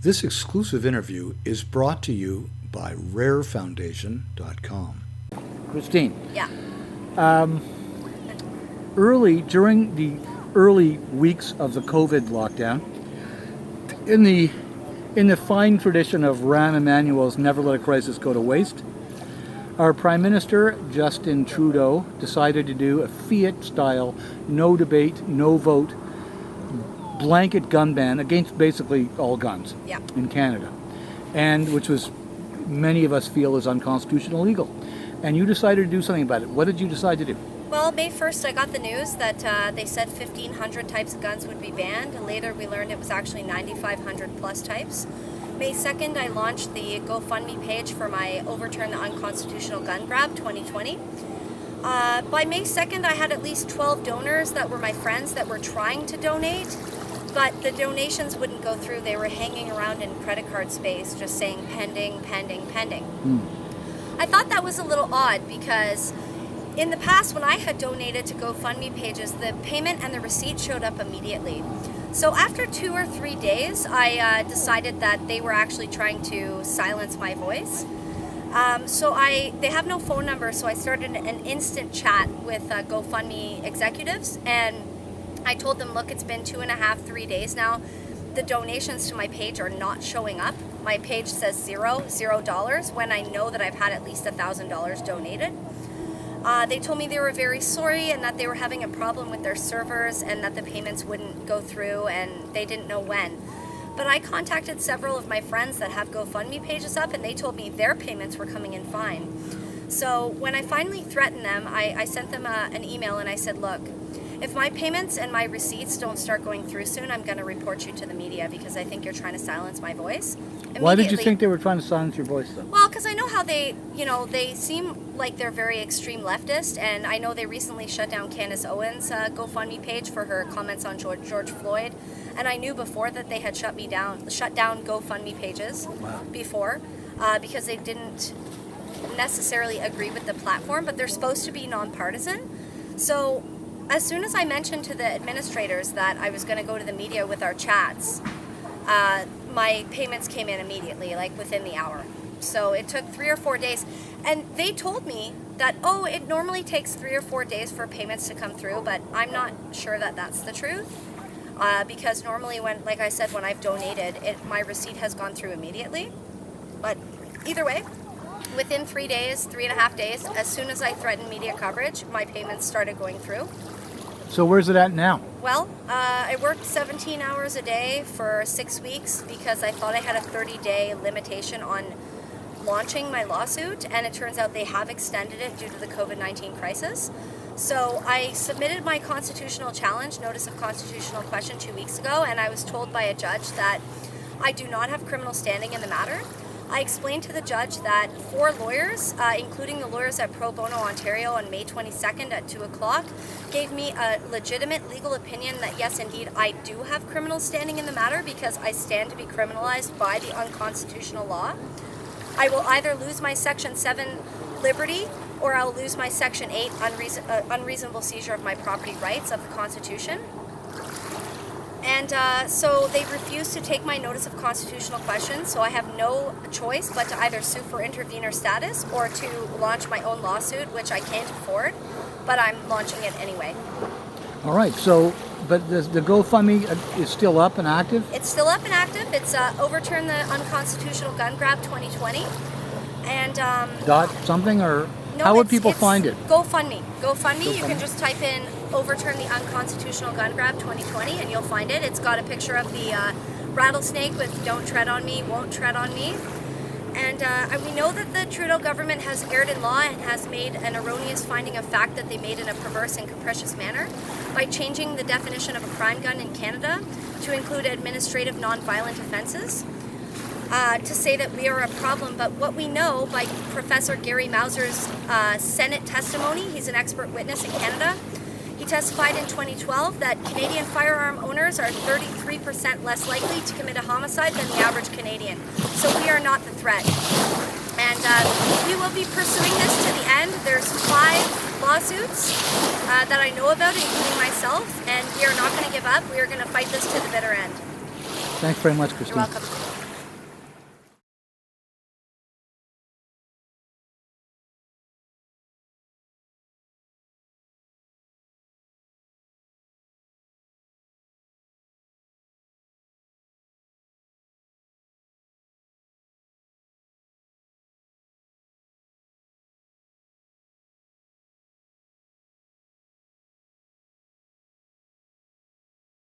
This exclusive interview is brought to you by RAIRfoundation.com. Christine. Yeah. During the early weeks of the COVID lockdown, in the fine tradition of Rahm Emanuel's Never Let a Crisis Go to Waste, our Prime Minister, Justin Trudeau, decided to do a Fiat-style, no debate, no vote, blanket gun ban against basically all guns in Canada, and which was, many of us feel, is unconstitutional illegal. And you decided to do something about it. What did you decide to do? Well, May 1st, I got the news that they said 1,500 types of guns would be banned. Later, we learned it was actually 9,500 plus types. May 2nd, I launched the GoFundMe page for my Overturn the Unconstitutional Gun Grab 2020. By May 2nd, I had at least 12 donors that were my friends that were trying to donate, but the donations wouldn't go through. They were hanging around in credit card space, just saying pending, pending, pending. I thought that was a little odd because in the past, when I had donated to GoFundMe pages, the payment and the receipt showed up immediately. So after 2 or 3 days, I decided that they were actually trying to silence my voice. They have no phone number, so I started an instant chat with GoFundMe executives, and I told them, look, it's been 2.5, 3 days now. The donations to my page are not showing up. My page says $0 when I know that I've had at least $1,000 donated. They told me they were very sorry and that they were having a problem with their servers and that the payments wouldn't go through and they didn't know when. But I contacted several of my friends that have GoFundMe pages up and they told me their payments were coming in fine. So when I finally threatened them, I sent them an email and I said, look, if my payments and my receipts don't start going through soon, I'm going to report you to the media because I think you're trying to silence my voice. Why did you think they were trying to silence your voice, though? Well, because I know how they seem like they're very extreme leftist, and I know they recently shut down Candace Owens' GoFundMe page for her comments on George Floyd, and I knew before that they had shut down GoFundMe pages before because they didn't necessarily agree with the platform, but they're supposed to be nonpartisan. So as soon as I mentioned to the administrators that I was going to go to the media with our chats, my payments came in immediately, like within the hour. So it took 3 or 4 days. And they told me that, it normally takes 3 or 4 days for payments to come through, but I'm not sure that that's the truth. Because normally when I've donated, my receipt has gone through immediately. But either way, within 3 days, 3.5 days, as soon as I threatened media coverage, my payments started going through. So where's it at now? Well, I worked 17 hours a day for 6 weeks because I thought I had a 30-day limitation on launching my lawsuit, and it turns out they have extended it due to the COVID-19 crisis. So I submitted my constitutional challenge, notice of constitutional question, 2 weeks ago, and I was told by a judge that I do not have criminal standing in the matter. I explained to the judge that 4 lawyers, including the lawyers at Pro Bono Ontario on May 22nd at 2 o'clock, gave me a legitimate legal opinion that yes, indeed, I do have criminal standing in the matter because I stand to be criminalized by the unconstitutional law. I will either lose my Section 7 liberty or I'll lose my Section 8 unreasonable seizure of my property rights of the Constitution. And so they refused to take my notice of constitutional question, so I have no choice but to either sue for intervener status or to launch my own lawsuit, which I can't afford, but I'm launching it anyway. All right, but the GoFundMe is still up and active? It's still up and active. It's Overturn the Unconstitutional Gun Grab 2020. And dot something, or no, how would people find it? GoFundMe. GoFundMe, you can just type in Overturn the Unconstitutional Gun Grab 2020 and you'll find it. It's got a picture of the rattlesnake with "Don't tread on me, won't tread on me." And we know that the Trudeau government has erred in law and has made an erroneous finding of fact that they made in a perverse and capricious manner by changing the definition of a crime gun in Canada to include administrative nonviolent offenses. To say that we are a problem, but what we know by Professor Gary Mauser's Senate testimony, he's an expert witness in Canada. He testified in 2012 that Canadian firearm owners are 33% less likely to commit a homicide than the average Canadian. So we are not the threat. And we will be pursuing this to the end. There's 5 lawsuits that I know about, including myself, and we are not going to give up. We are going to fight this to the bitter end. Thanks very much, Christine. You're welcome.